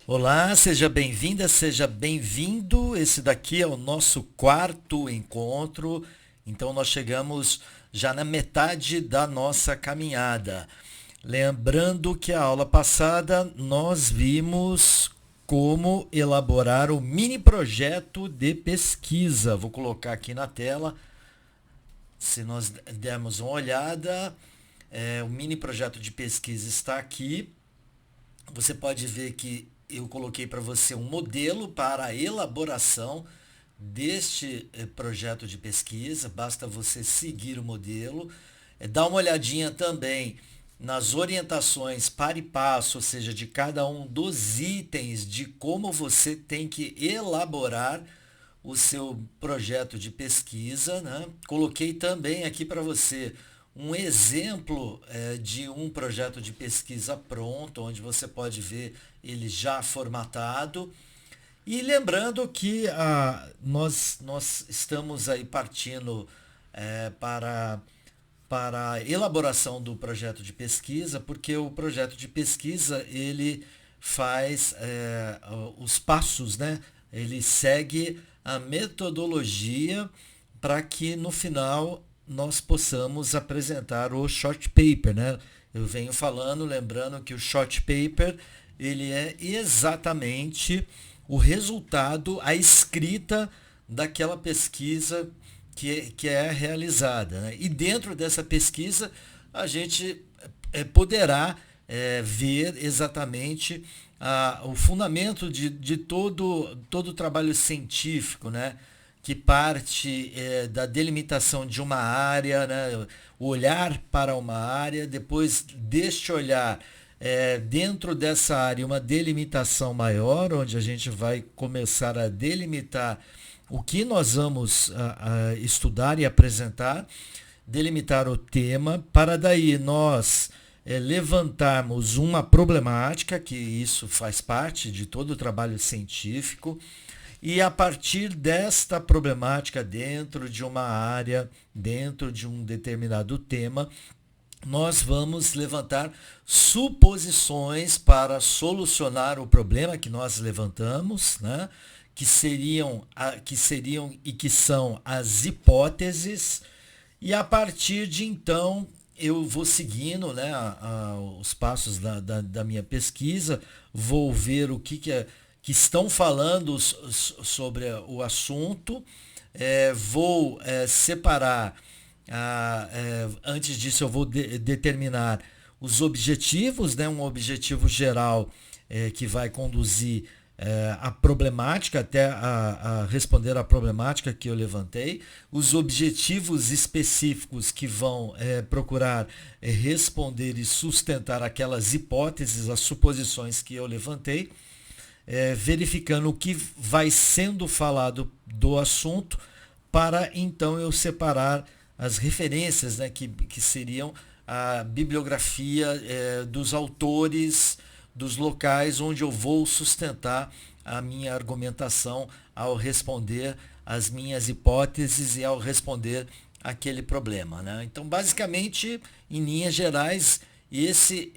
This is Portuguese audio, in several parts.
Olá, seja bem-vinda, seja bem-vindo. Esse daqui é o nosso quarto encontro, então nós chegamos já na metade da nossa caminhada. Lembrando que a aula passada nós vimos como elaborar o mini projeto de pesquisa. Vou colocar aqui na tela. Se nós dermos uma olhada, o mini projeto de pesquisa está aqui. Você pode ver que eu coloquei para você um modelo para a elaboração deste projeto de pesquisa. Basta você seguir o modelo. Dá uma olhadinha também nas orientações par e passo, ou seja, de cada um dos itens de como você tem que elaborar o seu projeto de pesquisa, né? Coloquei também aqui para você um exemplo de um projeto de pesquisa pronto, onde você pode ver ele já formatado. E lembrando que nós estamos aí partindo para a elaboração do projeto de pesquisa, porque o projeto de pesquisa ele faz os passos, né? Ele segue a metodologia para que no final nós possamos apresentar o short paper, né? Eu venho falando, lembrando que o short paper ele é exatamente o resultado, a escrita daquela pesquisa que é realizada, né? E dentro dessa pesquisa a gente poderá ver exatamente o fundamento de todo o trabalho científico, né? Que parte da delimitação de uma área, né? O olhar para uma área, depois deste olhar dentro dessa área uma delimitação maior, onde a gente vai começar a delimitar o que nós vamos estudar e apresentar, delimitar o tema, para daí nós levantarmos uma problemática, que isso faz parte de todo o trabalho científico, e a partir desta problemática dentro de uma área, dentro de um determinado tema, nós vamos levantar suposições para solucionar o problema que nós levantamos, né? Que seriam e que são as hipóteses, e a partir de então eu vou seguindo, né, os passos da minha pesquisa, vou ver o que estão falando sobre o assunto, vou separar. Antes disso, eu vou determinar os objetivos, né? Um objetivo geral que vai conduzir a problemática, até a responder a problemática que eu levantei, os objetivos específicos que vão procurar responder e sustentar aquelas hipóteses, as suposições que eu levantei, verificando o que vai sendo falado do assunto, para então eu separar as referências, né, que seriam a bibliografia dos autores, dos locais onde eu vou sustentar a minha argumentação ao responder as minhas hipóteses e ao responder aquele problema, né? Então, basicamente, em linhas gerais, esse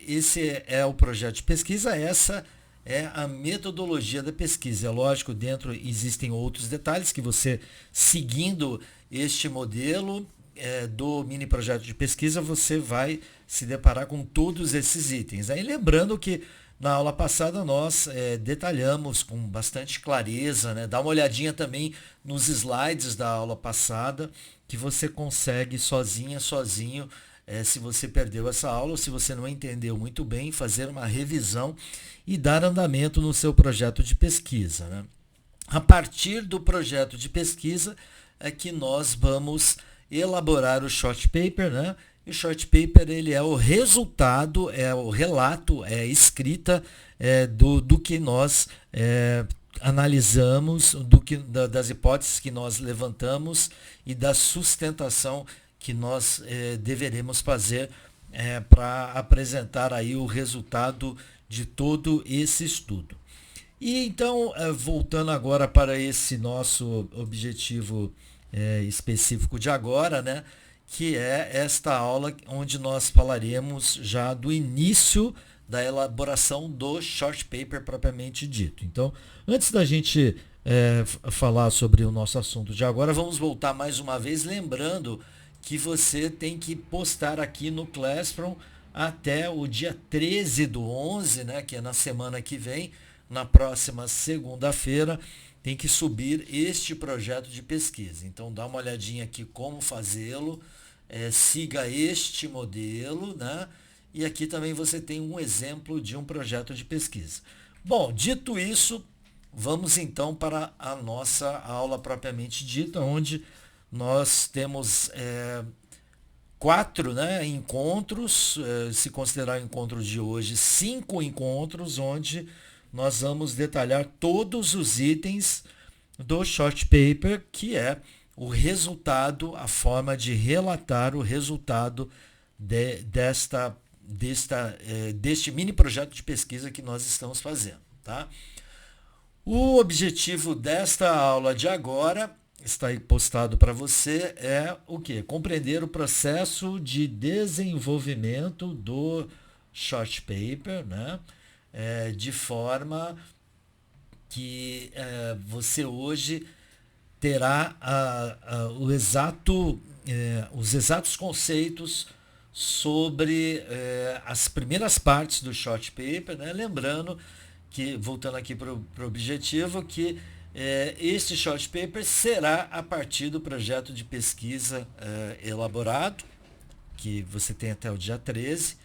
é o projeto de pesquisa, essa é a metodologia da pesquisa. É lógico, dentro existem outros detalhes que você, seguindo este modelo do mini projeto de pesquisa, você vai se deparar com todos esses itens. Aí lembrando que na aula passada nós detalhamos com bastante clareza, né? Dá uma olhadinha também nos slides da aula passada, que você consegue sozinho, se você perdeu essa aula ou se você não entendeu muito bem, fazer uma revisão e dar andamento no seu projeto de pesquisa, né? A partir do projeto de pesquisa é que nós vamos elaborar o short paper, né? E o short paper ele é o resultado, é o relato, é a escrita do que nós analisamos, das hipóteses que nós levantamos e da sustentação que nós deveremos fazer para apresentar aí o resultado de todo esse estudo. E então, voltando agora para esse nosso objetivo específico de agora, né, que é esta aula onde nós falaremos já do início da elaboração do short paper propriamente dito. Então, antes da gente falar sobre o nosso assunto de agora, vamos voltar mais uma vez, lembrando que você tem que postar aqui no Classroom até o dia 13/11, né, que é na semana que vem, na próxima segunda-feira, tem que subir este projeto de pesquisa. Então, dá uma olhadinha aqui como fazê-lo, siga este modelo, né? E aqui também você tem um exemplo de um projeto de pesquisa. Bom, dito isso, vamos então para a nossa aula propriamente dita, onde nós temos 4, né, encontros, se considerar o encontro de hoje, 5 encontros, onde nós vamos detalhar todos os itens do short paper, que é o resultado, a forma de relatar o resultado deste mini projeto de pesquisa que nós estamos fazendo. Tá? O objetivo desta aula de agora, está aí postado para você, é o quê? Compreender o processo de desenvolvimento do short paper, né? De forma que você hoje terá os exatos conceitos sobre as primeiras partes do short paper, né? Lembrando que, voltando aqui para o objetivo, que este short paper será a partir do projeto de pesquisa elaborado, que você tem até o dia 13.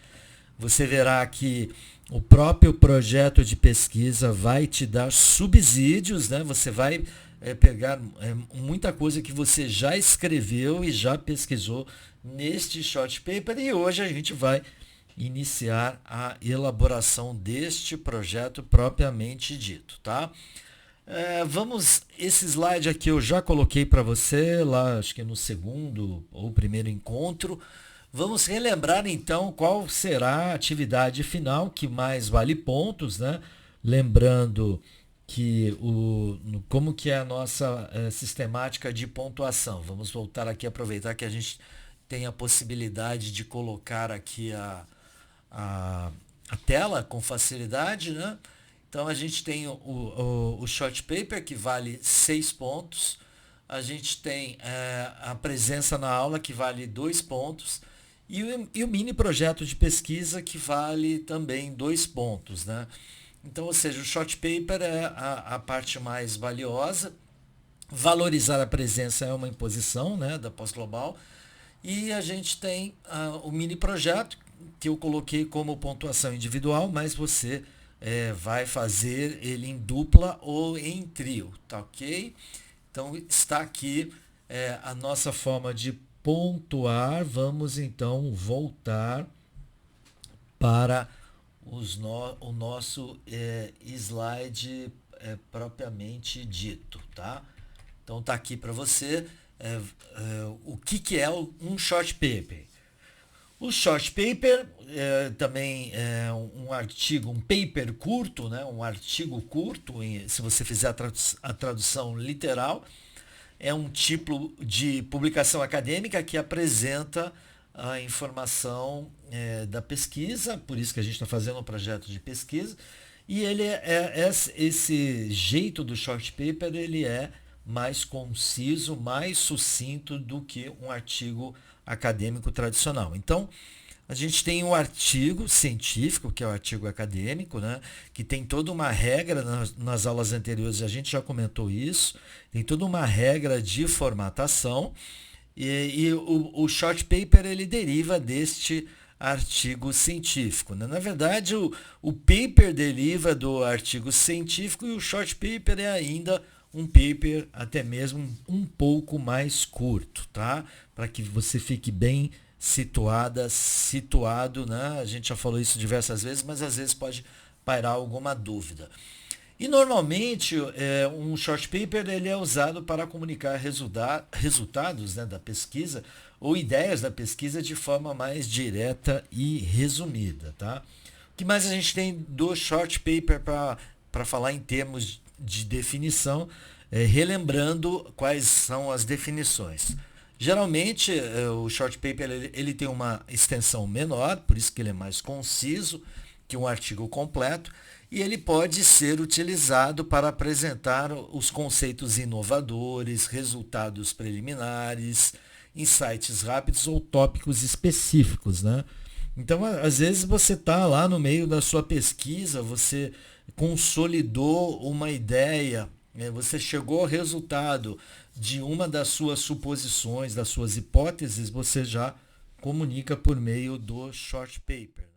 Você verá que o próprio projeto de pesquisa vai te dar subsídios, né? Você vai pegar muita coisa que você já escreveu e já pesquisou neste short paper, e hoje a gente vai iniciar a elaboração deste projeto propriamente dito, tá? Esse slide aqui eu já coloquei para você lá, acho que no segundo ou primeiro encontro. Vamos relembrar então qual será a atividade final que mais vale pontos, né? Lembrando que como que é a nossa sistemática de pontuação. Vamos voltar aqui, aproveitar que a gente tem a possibilidade de colocar aqui a tela com facilidade, né? Então a gente tem o short paper, que vale 6 pontos. A gente tem a presença na aula, que vale 2 pontos. E o mini projeto de pesquisa, que vale também 2 pontos, né? Então, ou seja, o short paper é a parte mais valiosa. Valorizar a presença é uma imposição, né, da pós-global. E a gente tem o mini projeto, que eu coloquei como pontuação individual, mas você vai fazer ele em dupla ou em trio, tá ok? Então está aqui a nossa forma de pontuar. Vamos então voltar para o nosso slide propriamente dito, tá? Então tá aqui para você o que é um short paper. O short paper também é um artigo, um paper curto, né? Um artigo curto, se você fizer a tradução literal, é um tipo de publicação acadêmica que apresenta a informação da pesquisa, por isso que a gente está fazendo um projeto de pesquisa, e esse jeito do short paper, ele é mais conciso, mais sucinto do que um artigo acadêmico tradicional. Então, a gente tem um artigo científico, que é o artigo acadêmico, né, que tem toda uma regra, nas aulas anteriores a gente já comentou isso, tem toda uma regra de formatação, e o short paper ele deriva deste artigo científico, né? Na verdade, o paper deriva do artigo científico, e o short paper é ainda um paper até mesmo um pouco mais curto, tá? Para que você fique bem situado, né? A gente já falou isso diversas vezes, mas às vezes pode pairar alguma dúvida. E normalmente um short paper ele é usado para comunicar resultados, né, da pesquisa, ou ideias da pesquisa, de forma mais direta e resumida, tá? O que mais a gente tem do short paper para falar em termos de definição, relembrando quais são as definições. Geralmente o short paper ele tem uma extensão menor, por isso que ele é mais conciso. que um artigo completo, e ele pode ser utilizado para apresentar os conceitos inovadores, resultados preliminares, insights rápidos ou tópicos específicos, né? Então, às vezes você está lá no meio da sua pesquisa, você consolidou uma ideia, né? Você chegou ao resultado de uma das suas suposições, das suas hipóteses, você já comunica por meio do short paper.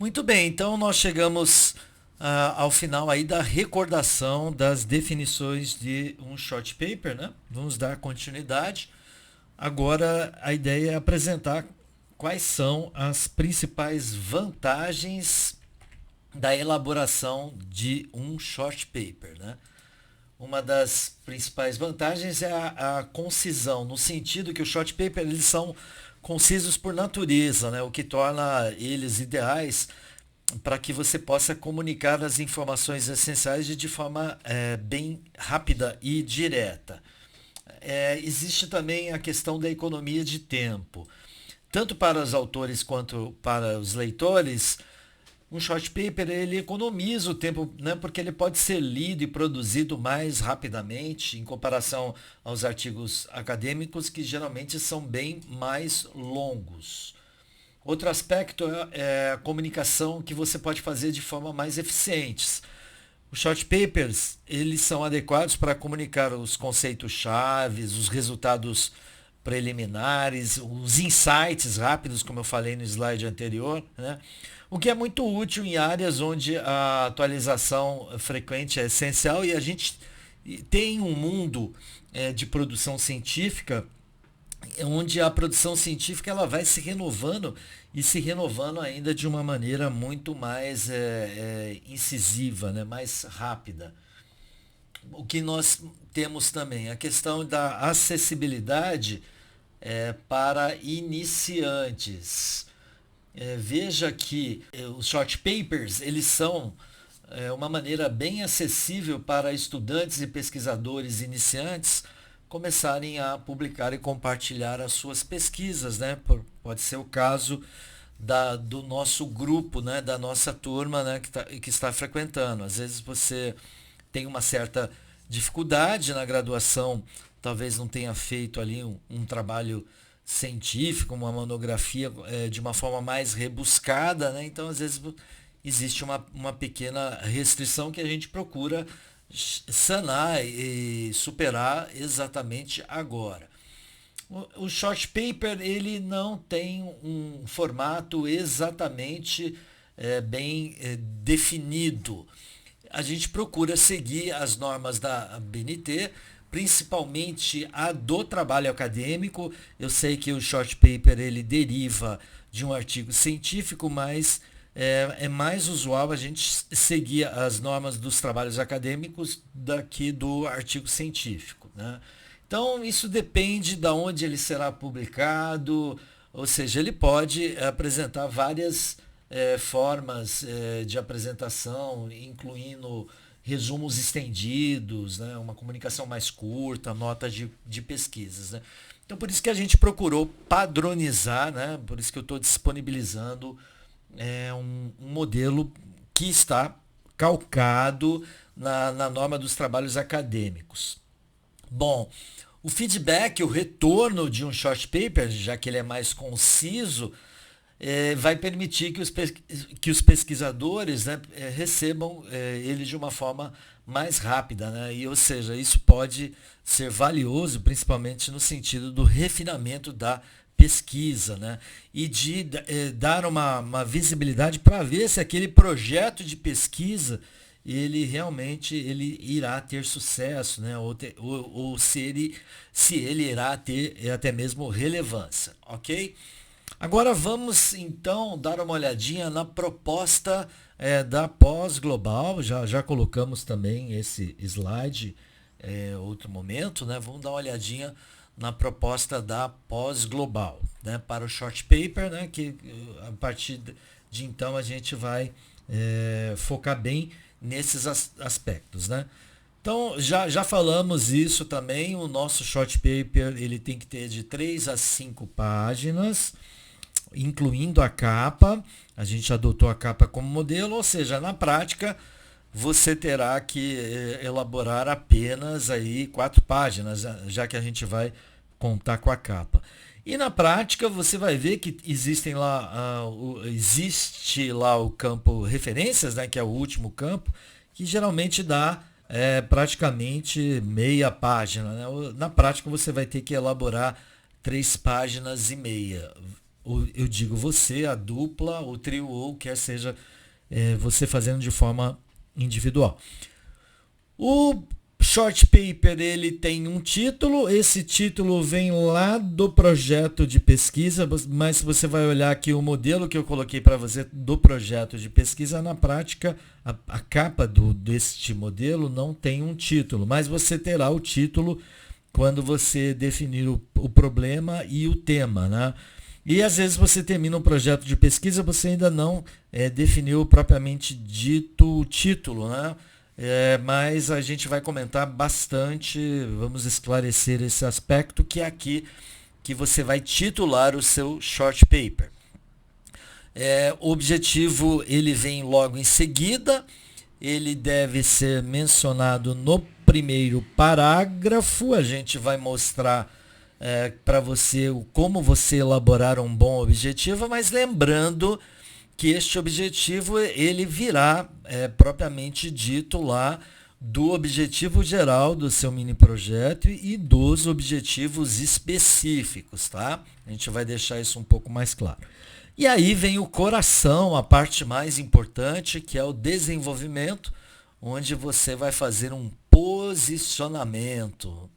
Muito bem, então nós chegamos ao final aí da recordação das definições de um short paper, né? Vamos dar continuidade. Agora a ideia é apresentar quais são as principais vantagens da elaboração de um short paper, né? Uma das principais vantagens é a concisão, no sentido que os short papers eles são concisos por natureza, né? O que torna eles ideais para que você possa comunicar as informações essenciais de forma bem rápida e direta. Existe também a questão da economia de tempo. Tanto para os autores quanto para os leitores, um short paper ele economiza o tempo, né, porque ele pode ser lido e produzido mais rapidamente em comparação aos artigos acadêmicos que geralmente são bem mais longos. Outro aspecto é a comunicação que você pode fazer de forma mais eficiente. Os short papers eles são adequados para comunicar os conceitos chaves, os resultados preliminares, os insights rápidos, como eu falei no slide anterior, né? O que é muito útil em áreas onde a atualização frequente é essencial e a gente tem um mundo de produção científica onde a produção científica ela vai se renovando e se renovando ainda de uma maneira muito mais incisiva, né? Mais rápida. O que nós temos também, a questão da acessibilidade para iniciantes. Veja que os short papers eles são uma maneira bem acessível para estudantes e pesquisadores iniciantes começarem a publicar e compartilhar as suas pesquisas, né? Pode ser o caso do nosso grupo, né? Da nossa turma, né? Que está frequentando. Às vezes você tem uma certa dificuldade na graduação, talvez não tenha feito ali um trabalho científico, uma monografia de uma forma mais rebuscada, né? Então às vezes existe uma pequena restrição que a gente procura sanar e superar exatamente agora. O short paper ele não tem um formato exatamente bem definido. A gente procura seguir as normas da BNT, principalmente a do trabalho acadêmico. Eu sei que o short paper ele deriva de um artigo científico, mas é mais usual a gente seguir as normas dos trabalhos acadêmicos daqui do artigo científico, né? Então, isso depende de onde ele será publicado, ou seja, ele pode apresentar várias formas de apresentação, incluindo resumos estendidos, né? Uma comunicação mais curta, notas de pesquisas, né? Então, por isso que a gente procurou padronizar, né? Por isso que eu estou disponibilizando um modelo que está calcado na norma dos trabalhos acadêmicos. Bom, o feedback, o retorno de um short paper, já que ele é mais conciso, vai permitir que os pesquisadores, né, recebam ele de uma forma mais rápida, né? Ou seja, isso pode ser valioso, principalmente no sentido do refinamento da pesquisa, né? E de dar uma visibilidade para ver se aquele projeto de pesquisa ele realmente irá ter sucesso, né? Ou se ele irá ter até mesmo relevância, ok? Agora vamos então dar uma olhadinha na proposta da pós-global. Já colocamos também esse slide outro momento, né? Vamos dar uma olhadinha na proposta da pós-global, né? Para o short paper, né? Que a partir de então a gente vai focar bem nesses aspectos, né? Então, já falamos isso também, o nosso short paper ele tem que ter de 3 a 5 páginas. incluindo a capa. A gente adotou a capa como modelo, ou seja, na prática você terá que elaborar apenas aí 4 páginas, já que a gente vai contar com a capa. E na prática você vai ver que existe lá o campo referências, né, que é o último campo, que geralmente dá praticamente meia página, né? Na prática você vai ter que elaborar 3 páginas e meia. Eu digo você, a dupla, o trio ou quer seja você fazendo de forma individual. O short paper ele tem um título, esse título vem lá do projeto de pesquisa, mas se você vai olhar aqui o modelo que eu coloquei para você do projeto de pesquisa, na prática a capa deste modelo não tem um título, mas você terá o título quando você definir o problema e o tema, né? E às vezes você termina um projeto de pesquisa, você ainda não definiu propriamente dito o título, né? Mas a gente vai comentar bastante, vamos esclarecer esse aspecto, que é aqui que você vai titular o seu short paper. O objetivo ele vem logo em seguida, ele deve ser mencionado no primeiro parágrafo, a gente vai mostrar para você como você elaborar um bom objetivo, mas lembrando que este objetivo ele virá propriamente dito lá do objetivo geral do seu mini projeto e dos objetivos específicos, tá? A gente vai deixar isso um pouco mais claro. E aí vem o coração, a parte mais importante, que é o desenvolvimento, onde você vai fazer um posicionamento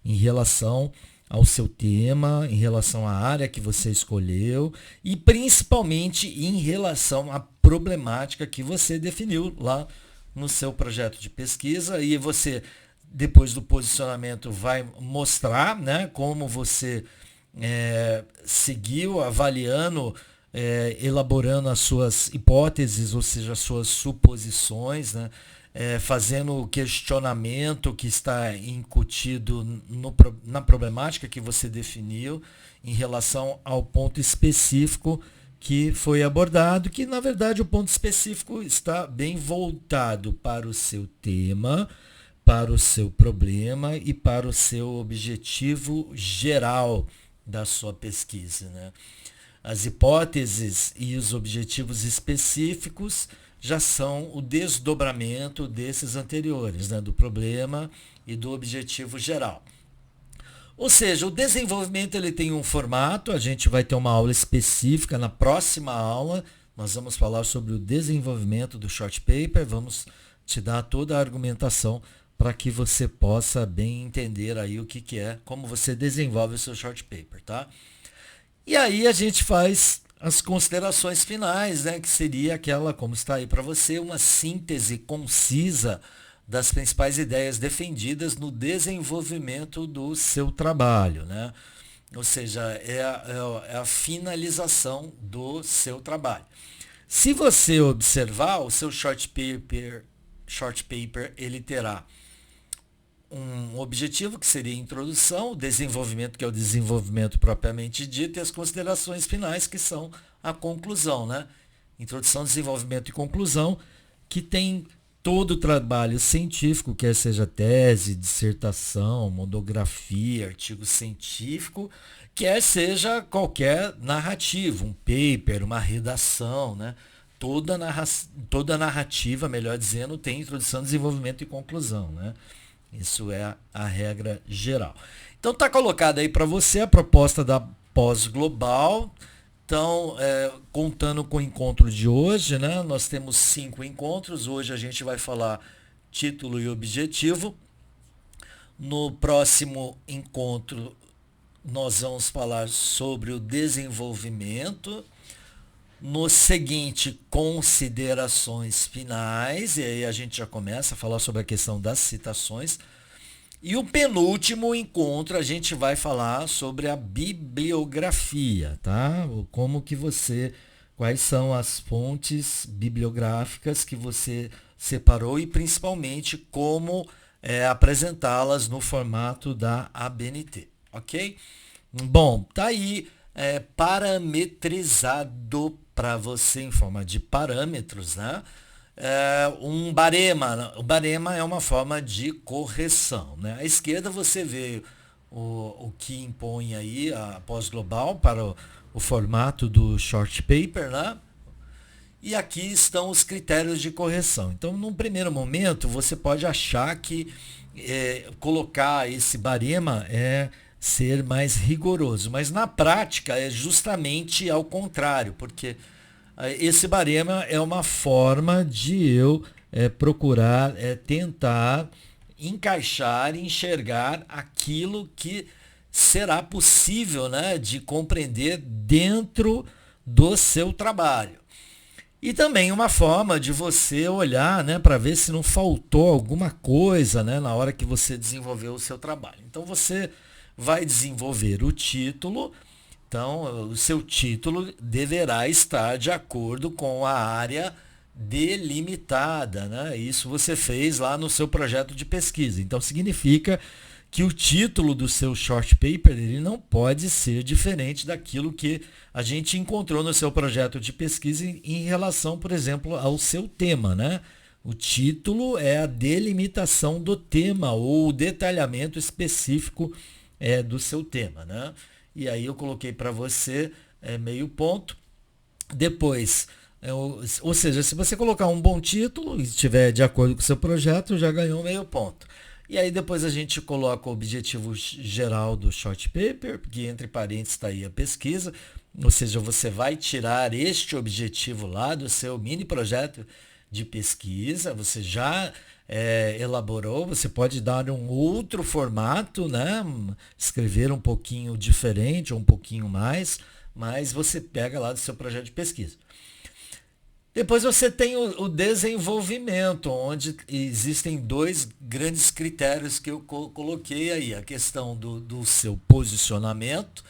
em relação ao seu tema, em relação à área que você escolheu e principalmente em relação à problemática que você definiu lá no seu projeto de pesquisa. E você, depois do posicionamento, vai mostrar, né, como você seguiu avaliando, elaborando as suas hipóteses, ou seja, as suas suposições, né? Fazendo o questionamento que está incutido na problemática que você definiu em relação ao ponto específico que foi abordado, que na verdade o ponto específico está bem voltado para o seu tema, para o seu problema e para o seu objetivo geral da sua pesquisa, né? As hipóteses e os objetivos específicos já são o desdobramento desses anteriores, né, do problema e do objetivo geral. Ou seja, o desenvolvimento ele tem um formato, a gente vai ter uma aula específica na próxima aula, nós vamos falar sobre o desenvolvimento do short paper, vamos te dar toda a argumentação para que você possa bem entender aí o que é, como você desenvolve o seu short paper, tá? E aí a gente faz as considerações finais, né, que seria aquela, como está aí para você, uma síntese concisa das principais ideias defendidas no desenvolvimento do seu trabalho, né? Ou seja, é a finalização do seu trabalho. Se você observar, o seu short paper ele terá um objetivo que seria a introdução, o desenvolvimento, que é o desenvolvimento propriamente dito, e as considerações finais, que são a conclusão, né? Introdução, desenvolvimento e conclusão, que tem todo o trabalho científico, quer seja tese, dissertação, monografia, artigo científico, quer seja qualquer narrativa, um paper, uma redação, né? Toda narrativa, melhor dizendo, tem introdução, desenvolvimento e conclusão, né? Isso é a regra geral. Então está colocada aí para você a proposta da pós-global. Então, contando com o encontro de hoje, né, nós temos 5 encontros. Hoje a gente vai falar título e objetivo. No próximo encontro, nós vamos falar sobre o desenvolvimento. No seguinte, considerações finais, e aí a gente já começa a falar sobre a questão das citações. E o penúltimo encontro, a gente vai falar sobre a bibliografia, tá? Quais são as fontes bibliográficas que você separou e principalmente como apresentá-las no formato da ABNT, ok? Bom, tá aí parametrizado para você em forma de parâmetros, né? Um barema. O barema é uma forma de correção, né? À esquerda você vê o que impõe aí a pós-global para o formato do short paper, né? E aqui estão os critérios de correção. Então, num primeiro momento, você pode achar que colocar esse barema é ser mais rigoroso, mas na prática é justamente ao contrário, porque esse barema é uma forma de eu procurar tentar encaixar, enxergar aquilo que será possível, né, de compreender dentro do seu trabalho. E também uma forma de você olhar, né, para ver se não faltou alguma coisa, né, na hora que você desenvolveu o seu trabalho. Então você vai desenvolver o título. Então o seu título deverá estar de acordo com a área delimitada, né? Isso você fez lá no seu projeto de pesquisa. Então significa que o título do seu short paper ele não pode ser diferente daquilo que a gente encontrou no seu projeto de pesquisa em relação, por exemplo, ao seu tema, né? O título é a delimitação do tema ou o detalhamento específico do seu tema, né? E aí eu coloquei para você meio ponto. Depois, ou seja, se você colocar um bom título e estiver de acordo com o seu projeto, já ganhou meio ponto. E aí depois a gente coloca o objetivo geral do short paper, que entre parênteses está aí a pesquisa, ou seja, você vai tirar este objetivo lá do seu mini projeto de pesquisa, você já elaborou, você pode dar um outro formato, né? Escrever um pouquinho diferente ou um pouquinho mais, mas você pega lá do seu projeto de pesquisa. Depois você tem o desenvolvimento, onde existem dois grandes critérios que eu coloquei aí. A questão do seu posicionamento,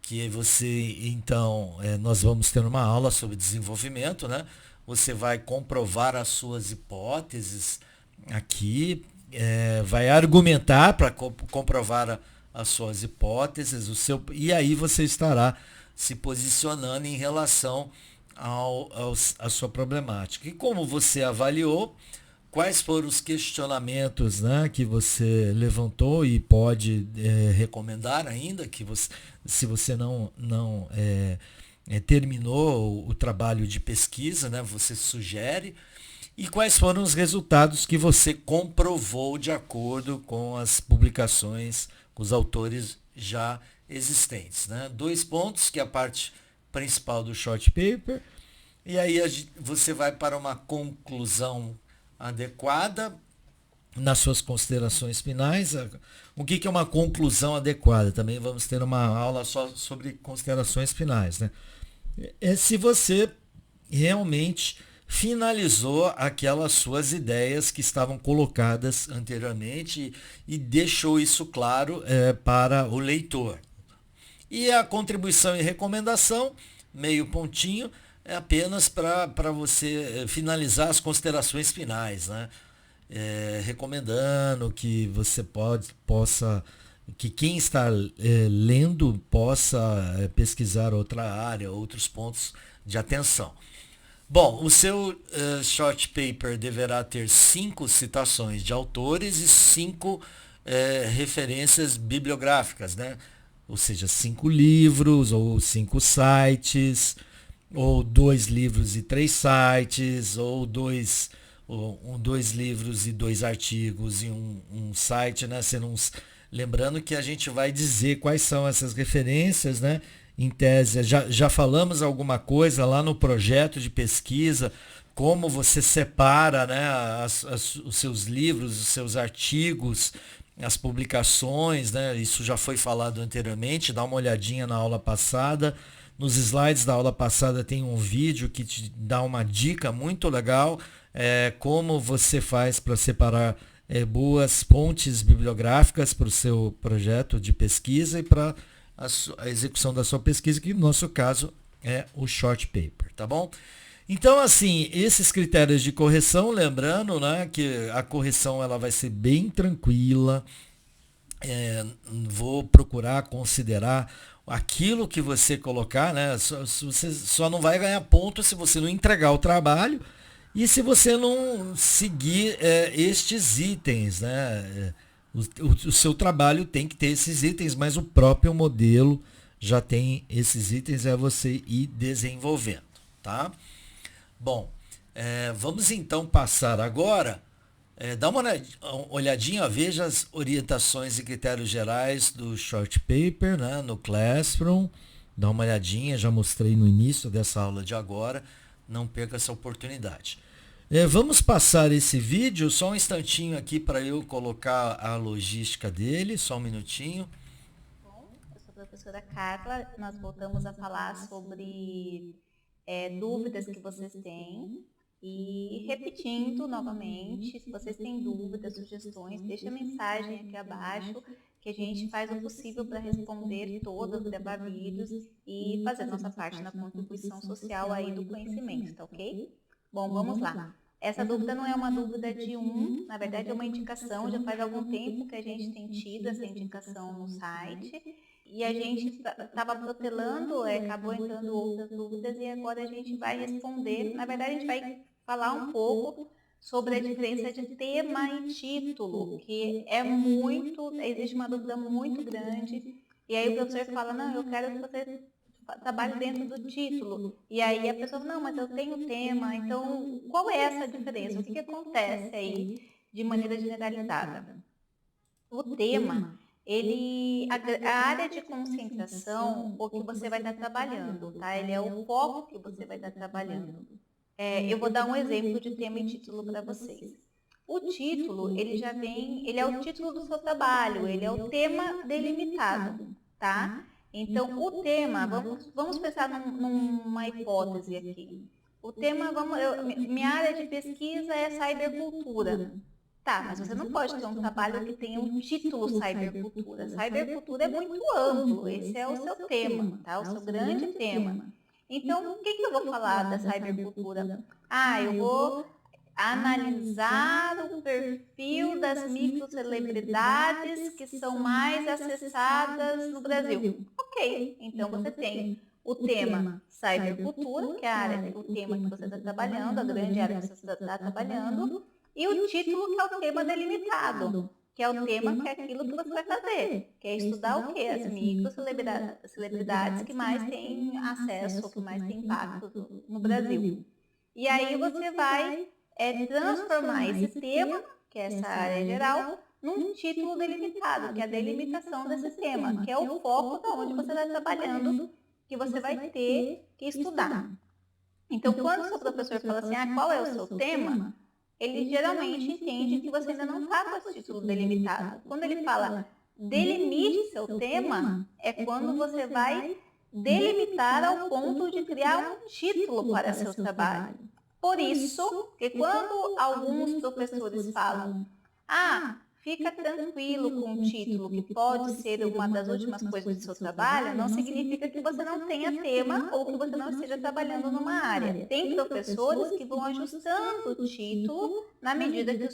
que você, então, nós vamos ter uma aula sobre desenvolvimento, né? Você vai comprovar as suas hipóteses aqui, vai argumentar para comprovar as suas hipóteses, e aí você estará se posicionando em relação a sua problemática. E como você avaliou, quais foram os questionamentos, né, que você levantou e pode recomendar ainda, que você, se você não terminou o trabalho de pesquisa, né, você sugere, e quais foram os resultados que você comprovou de acordo com as publicações, com os autores já existentes. Né? 2 pontos, que é a parte principal do short paper, e aí você vai para uma conclusão adequada nas suas considerações finais. O que é uma conclusão adequada? Também vamos ter uma aula só sobre considerações finais. Né? Se você realmente finalizou aquelas suas ideias que estavam colocadas anteriormente e deixou isso claro para o leitor. E a contribuição e recomendação, meio pontinho, é apenas para você finalizar as considerações finais, né? Recomendando que você possa, que quem está lendo possa pesquisar outra área, outros pontos de atenção. Bom, o seu short paper deverá ter 5 citações de autores e 5 referências bibliográficas, né? Ou seja, 5 livros ou 5 sites, ou 2 livros e 3 sites, ou 2 livros e 2 artigos e um site, né? Lembrando que a gente vai dizer quais são essas referências, né? Em tese, já falamos alguma coisa lá no projeto de pesquisa, como você separa, né, os seus livros, os seus artigos, as publicações, né? Isso já foi falado anteriormente, dá uma olhadinha na aula passada. Nos slides da aula passada tem um vídeo que te dá uma dica muito legal, como você faz para separar boas fontes bibliográficas para o seu projeto de pesquisa e para a execução da sua pesquisa, que no nosso caso é o short paper, tá bom? Então, assim, esses critérios de correção, lembrando, né, que a correção ela vai ser bem tranquila, vou procurar considerar aquilo que você colocar, né? Você só não vai ganhar ponto se você não entregar o trabalho e se você não seguir estes itens, né? O seu trabalho tem que ter esses itens, mas o próprio modelo já tem esses itens, é você ir desenvolvendo, tá? Bom, vamos então passar agora. Dá uma olhadinha, veja as orientações e critérios gerais do short paper, né, no Classroom. Dá uma olhadinha, já mostrei no início dessa aula de agora. Não perca essa oportunidade. Vamos passar esse vídeo, só um instantinho aqui para eu colocar a logística dele, só um minutinho. Bom, eu sou a professora Carla, nós voltamos a falar sobre dúvidas que vocês têm. E repetindo novamente, se vocês têm dúvidas, sugestões, deixa a mensagem aqui abaixo que a gente faz o possível para responder todas, gravar vídeos e fazer nossa parte na contribuição social aí do conhecimento, tá ok? Bom, vamos lá. Essa dúvida não é uma dúvida de na verdade é uma indicação, já faz algum tempo que a gente tem tido essa indicação no site e a gente estava protelando, acabou entrando outras dúvidas e agora a gente vai responder. Na verdade, a gente vai falar um pouco sobre a diferença de tema e título, que existe uma dúvida muito grande, e aí o professor fala, não, eu quero que você trabalhe dentro do título, e aí a pessoa fala, não, mas eu tenho tema, então qual é essa diferença? O que acontece aí de maneira generalizada? O tema, a área de concentração, o que você vai estar trabalhando, tá? Ele é o foco que você vai estar trabalhando. Eu vou dar um exemplo de tema e título para vocês. O título, ele é o título do seu trabalho, ele é o tema delimitado, tá? Então, o tema, vamos pensar numa hipótese aqui. O tema, minha área de pesquisa é cybercultura. Tá, mas você não pode ter um trabalho que tenha um título cybercultura. Cybercultura é muito amplo, esse é o seu tema, tá? O seu grande tema. Então, o que eu vou falar da cybercultura? Eu vou analisar o perfil das microcelebridades que são mais acessadas no Brasil. Ok, então você tem o tema cybercultura, que é o tema que você está trabalhando, a grande área que você está trabalhando, e o título, que é o tema delimitado, que é o tema que é aquilo que você vai fazer, que é estudar o quê? As microcelebridades que mais têm acesso, que mais têm impacto no Brasil. E aí você vai transformar esse tema, que é essa área geral, num título delimitado, que é a delimitação desse tema, que é o foco de onde você está trabalhando, que você vai ter que estudar. Então, quando o seu professor fala assim, qual é o seu tema? Ele geralmente entende que você ainda não está com esse título delimitado. Quando ele fala delimite seu tema, é quando você vai delimitar ao ponto de criar um título para seu trabalho. Por isso, que quando alguns professores falam, fica tranquilo com o título, que pode ser uma das últimas coisas do seu trabalho, não significa que você não tenha tema ou que você não esteja trabalhando numa área. Tem professores que vão ajustando o título na medida que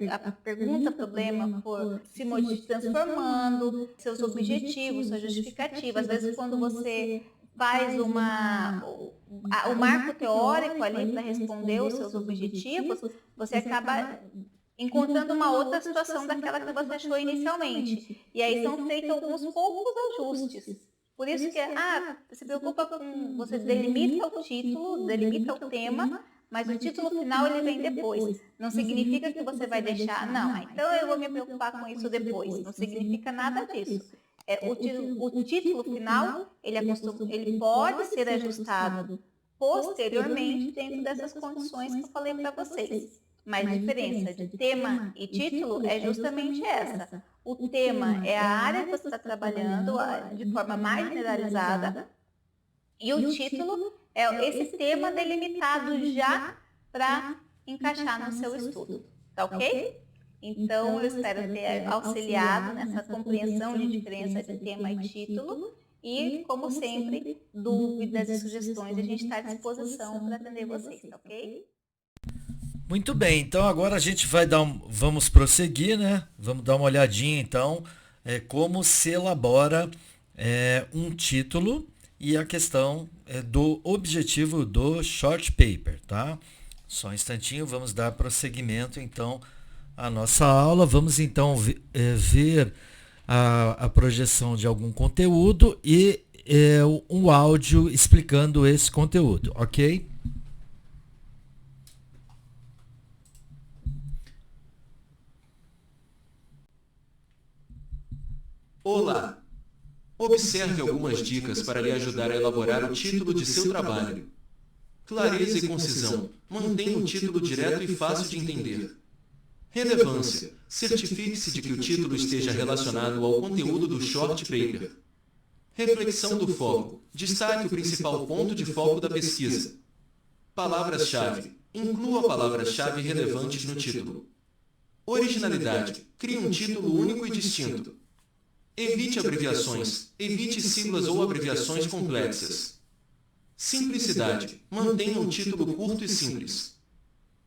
a pergunta-problema for se transformando, seus objetivos, sua justificativa. Às vezes, quando você faz o marco teórico ali para responder os seus objetivos, você acaba encontrando uma outra situação daquela que você achou inicialmente. E aí são feitos alguns poucos ajustes. Por isso que você se preocupa com... Você delimita o título, delimita o tema, mas o título final ele vem depois. Não significa que você vai deixar... então eu vou me preocupar com isso depois. Não significa nada disso. O título final, ele pode ser ajustado posteriormente dentro dessas condições que eu falei para vocês. Mas a diferença de tema e título é justamente essa. O tema é a área que você está trabalhando de forma mais generalizada e o título é esse tema delimitado já para encaixar no seu estudo. Tá ok? Então, eu espero ter auxiliado nessa compreensão de diferença de tema e título. E, como sempre, dúvidas e sugestões, a gente está à disposição para atender vocês, tá ok? Muito bem, então agora a gente vai vamos prosseguir, né? Vamos dar uma olhadinha então como se elabora um título e a questão do objetivo do short paper, tá? Só um instantinho, vamos dar prosseguimento então à nossa aula. Vamos então ver a projeção de algum conteúdo e um áudio explicando esse conteúdo, ok? Olá! Observe algumas dicas para lhe ajudar a elaborar o título de seu trabalho. Clareza e concisão. Mantenha o título direto e fácil de entender. Relevância. Certifique-se de que o título esteja relacionado ao conteúdo do short paper. Reflexão do foco. Destaque o principal ponto de foco da pesquisa. Palavras-chave. Inclua palavras-chave relevantes no título. Originalidade. Crie um título único e distinto. Evite abreviações. Evite siglas ou abreviações complexas. Simplicidade. Mantenha um título curto e simples.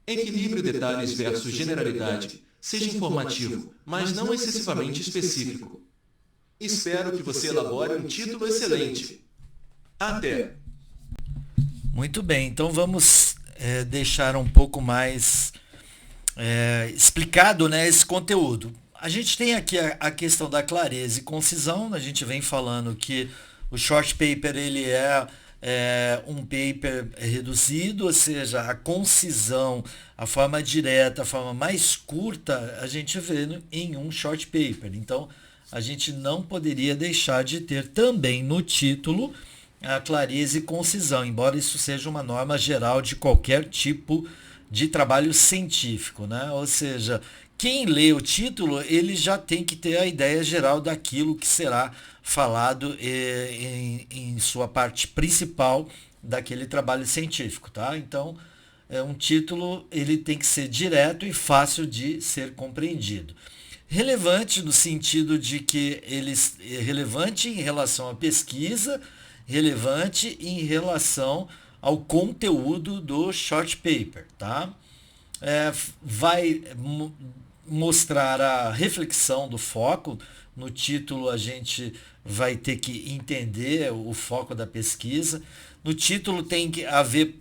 Equilibre detalhes versus generalidade. Seja informativo, mas não excessivamente específico. Espero que você elabore um título excelente. Até! Muito bem, então vamos deixar um pouco mais explicado, né, esse conteúdo. A gente tem aqui a questão da clareza e concisão. A gente vem falando que o short paper ele é um paper reduzido, ou seja, a concisão, a forma direta, a forma mais curta, a gente vê em um short paper. Então, a gente não poderia deixar de ter também no título a clareza e concisão, embora isso seja uma norma geral de qualquer tipo de trabalho científico, né? Ou seja, quem lê o título, ele já tem que ter a ideia geral daquilo que será falado em sua parte principal daquele trabalho científico, tá? Então, um título ele tem que ser direto e fácil de ser compreendido. Relevante no sentido de que ele é relevante em relação à pesquisa, relevante em relação ao conteúdo do short paper, tá? Vai mostrar a reflexão do foco. No título a gente vai ter que entender o foco da pesquisa. No título tem que haver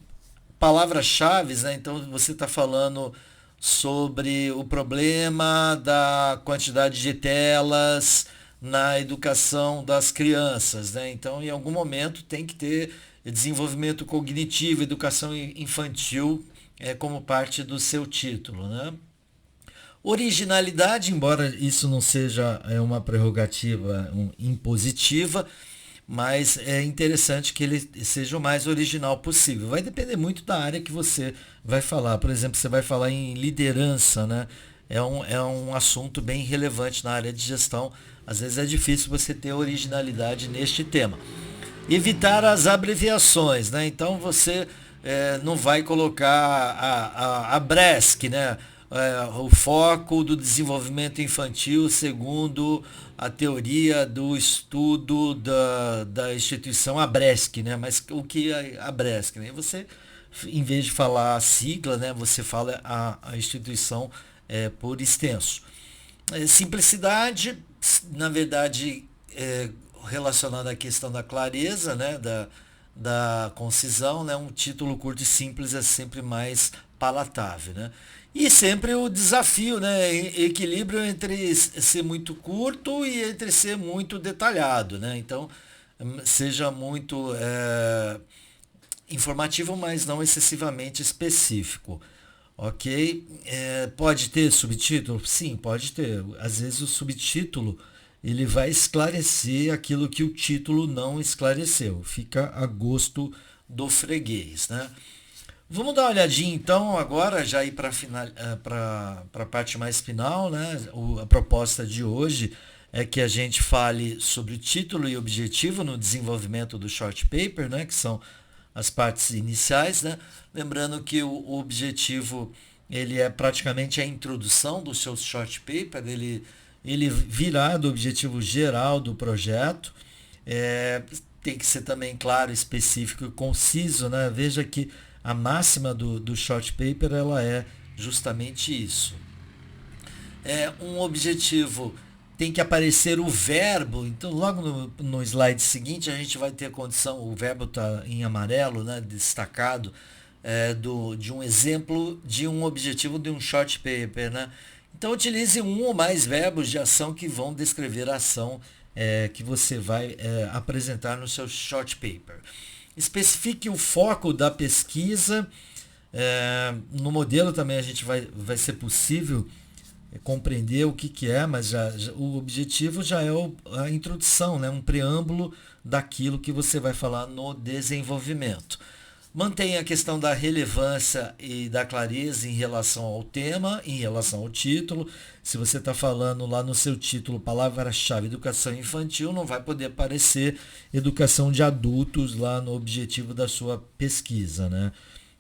palavras-chave, né? Então você está falando sobre o problema da quantidade de telas na educação das crianças, né? Então em algum momento tem que ter desenvolvimento cognitivo, educação infantil como parte do seu título, né? Originalidade, embora isso não seja uma prerrogativa impositiva, mas é interessante que ele seja o mais original possível. Vai depender muito da área que você vai falar. Por exemplo, você vai falar em liderança, né? É um assunto bem relevante na área de gestão. Às vezes é difícil você ter originalidade neste tema. Evitar as abreviações, né? Então você não vai colocar a BRESC, né? O foco do desenvolvimento infantil segundo a teoria do estudo da instituição ABRESC, né? Mas o que é a ABRESC? Né? Você, em vez de falar a sigla, né? Você fala a instituição por extenso. Simplicidade, na verdade, relacionada à questão da clareza, né? Da concisão, né? Um título curto e simples é sempre mais palatável, né? E sempre o desafio, né? Equilíbrio entre ser muito curto e entre ser muito detalhado, né? Então, seja muito informativo, mas não excessivamente específico. Ok? Pode ter subtítulo? Sim, pode ter. Às vezes o subtítulo ele vai esclarecer aquilo que o título não esclareceu. Fica a gosto do freguês, né? Vamos dar uma olhadinha então agora, já ir para a parte mais final, né? A proposta de hoje é que a gente fale sobre o título e objetivo no desenvolvimento do short paper, né? Que são as partes iniciais, né? Lembrando que o objetivo ele é praticamente a introdução do seu short paper, ele virá do objetivo geral do projeto. Tem que ser também claro, específico e conciso, né? Veja que a máxima do short paper ela é justamente isso. Um objetivo tem que aparecer o verbo. Então, logo no slide seguinte, a gente vai ter a condição, o verbo está em amarelo, né, destacado, de um exemplo de um objetivo de um short paper. Né? Então, utilize um ou mais verbos de ação que vão descrever a ação que você vai apresentar no seu short paper. Especifique o foco da pesquisa. No modelo também a gente vai ser possível compreender o que é, mas o objetivo já é a introdução, né? Um preâmbulo daquilo que você vai falar no desenvolvimento. Mantenha a questão da relevância e da clareza em relação ao tema, em relação ao título. Se você está falando lá no seu título, palavra-chave educação infantil, não vai poder aparecer educação de adultos lá no objetivo da sua pesquisa, né?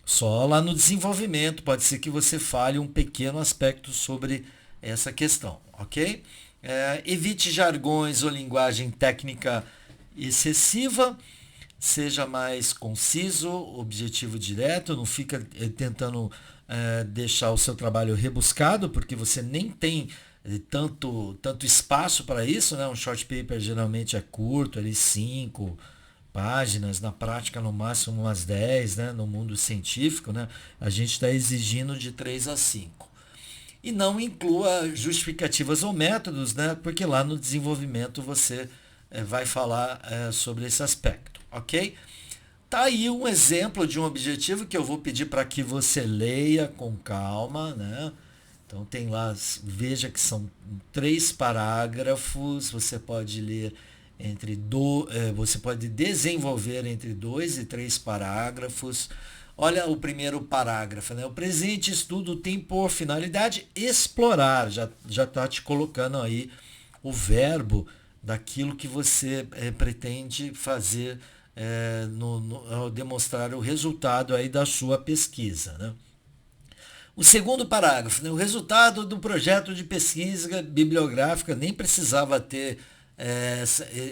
Só lá no desenvolvimento pode ser que você fale um pequeno aspecto sobre essa questão, ok? Evite jargões ou linguagem técnica excessiva. Seja mais conciso, objetivo direto, não fica tentando deixar o seu trabalho rebuscado, porque você nem tem tanto espaço para isso, né? Um short paper geralmente é curto, ali 5 páginas, na prática no máximo umas 10, né? No mundo científico, né? A gente está exigindo de 3 a 5. E não inclua justificativas ou métodos, né? Porque lá no desenvolvimento você vai falar sobre esse aspecto. Ok? Tá aí um exemplo de um objetivo que eu vou pedir para que você leia com calma, né? Então tem lá, veja que são 3 parágrafos, você pode ler você pode desenvolver entre 2 e 3 parágrafos. Olha o primeiro parágrafo, né? O presente estudo tem por finalidade explorar, já está te colocando aí o verbo daquilo que você pretende fazer ao demonstrar o resultado aí da sua pesquisa. Né? O segundo parágrafo, né? O resultado do projeto de pesquisa bibliográfica, nem precisava ter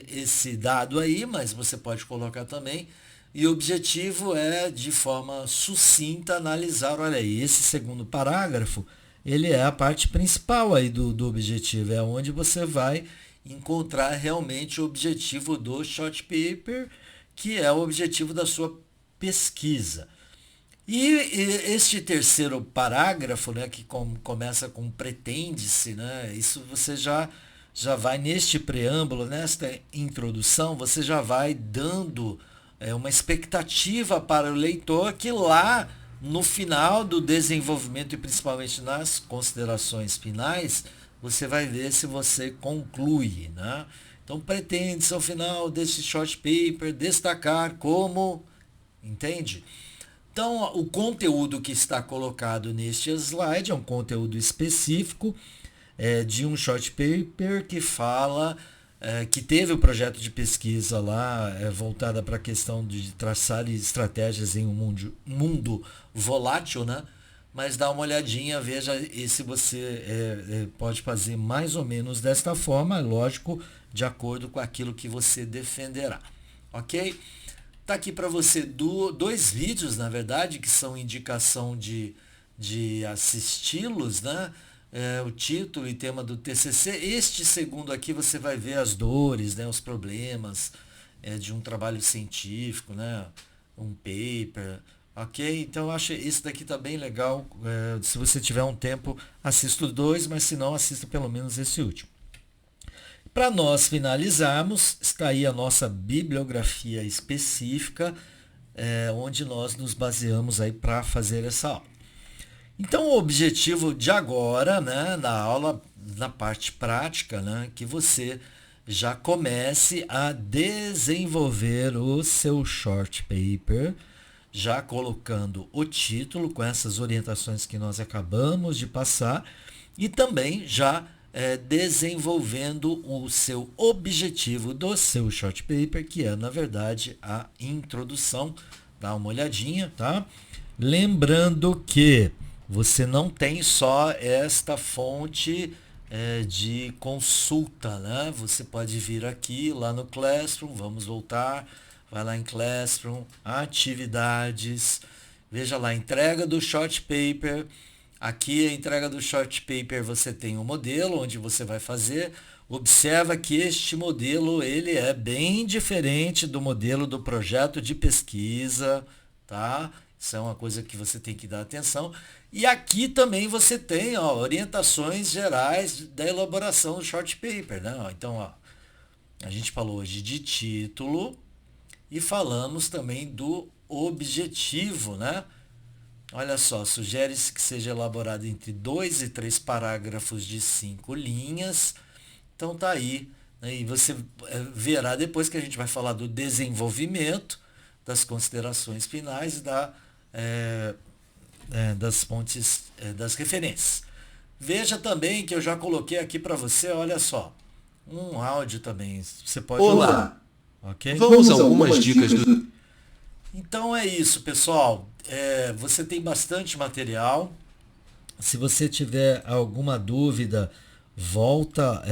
esse dado aí, mas você pode colocar também. E o objetivo é, de forma sucinta, analisar, olha aí, esse segundo parágrafo, ele é a parte principal aí do objetivo, é onde você vai encontrar realmente o objetivo do short paper, que é o objetivo da sua pesquisa. E este terceiro parágrafo, né, que começa com pretende-se, né, isso você já vai neste preâmbulo, nesta introdução, você já vai dando uma expectativa para o leitor que lá no final do desenvolvimento e principalmente nas considerações finais, você vai ver se você conclui, né? Então, pretende-se ao final desse short paper destacar como, entende? Então, o conteúdo que está colocado neste slide é um conteúdo específico de um short paper que fala, que teve o projeto de pesquisa lá voltada para a questão de traçar estratégias em um mundo volátil, né? Mas dá uma olhadinha, veja se você pode fazer mais ou menos desta forma, lógico, de acordo com aquilo que você defenderá, ok? Tá aqui para você 2 vídeos, na verdade, que são indicação de assisti-los, né? O título e tema do TCC. Este segundo aqui você vai ver as dores, né? Os problemas de um trabalho científico, né? Um paper. Ok? Então eu acho esse daqui tá bem legal. Se você tiver um tempo, assista os 2, mas se não, assista pelo menos esse último. Para nós finalizarmos, está aí a nossa bibliografia específica, onde nós nos baseamos aí para fazer essa aula. Então o objetivo de agora, né, na aula, na parte prática, né, que você já comece a desenvolver o seu short paper, já colocando o título com essas orientações que nós acabamos de passar e também já desenvolvendo o seu objetivo do seu short paper, que é, na verdade, a introdução. Dá uma olhadinha, tá? Lembrando que você não tem só esta fonte de consulta, né? Você pode vir aqui, lá no Classroom, vamos voltar, vai lá em Classroom, atividades, veja lá, entrega do short paper, Aqui a entrega do short paper você tem um modelo onde você vai fazer. Observa que este modelo ele é bem diferente do modelo do projeto de pesquisa, tá? Isso é uma coisa que você tem que dar atenção. E aqui também você tem, ó, orientações gerais da elaboração do short paper, né? Então, ó, a gente falou hoje de título e falamos também do objetivo, né? Olha só, sugere-se que seja elaborado entre 2 e 3 parágrafos de 5 linhas. Então tá aí, né? E você verá depois que a gente vai falar do desenvolvimento, das considerações finais e das fontes, das referências. Veja também que eu já coloquei aqui para você, olha só, um áudio também. Você pode Olá! Ok? Vamos a algumas dicas do... Então é isso, pessoal. Você tem bastante material. Se você tiver alguma dúvida, volta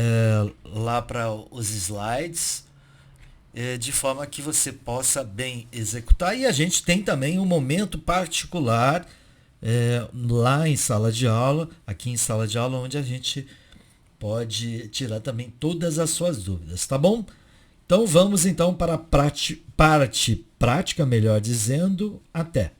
lá para os slides, de forma que você possa bem executar. E a gente tem também um momento particular lá em sala de aula, aqui em sala de aula, onde a gente pode tirar também todas as suas dúvidas, tá bom? Então vamos então para a parte prática, melhor dizendo, até.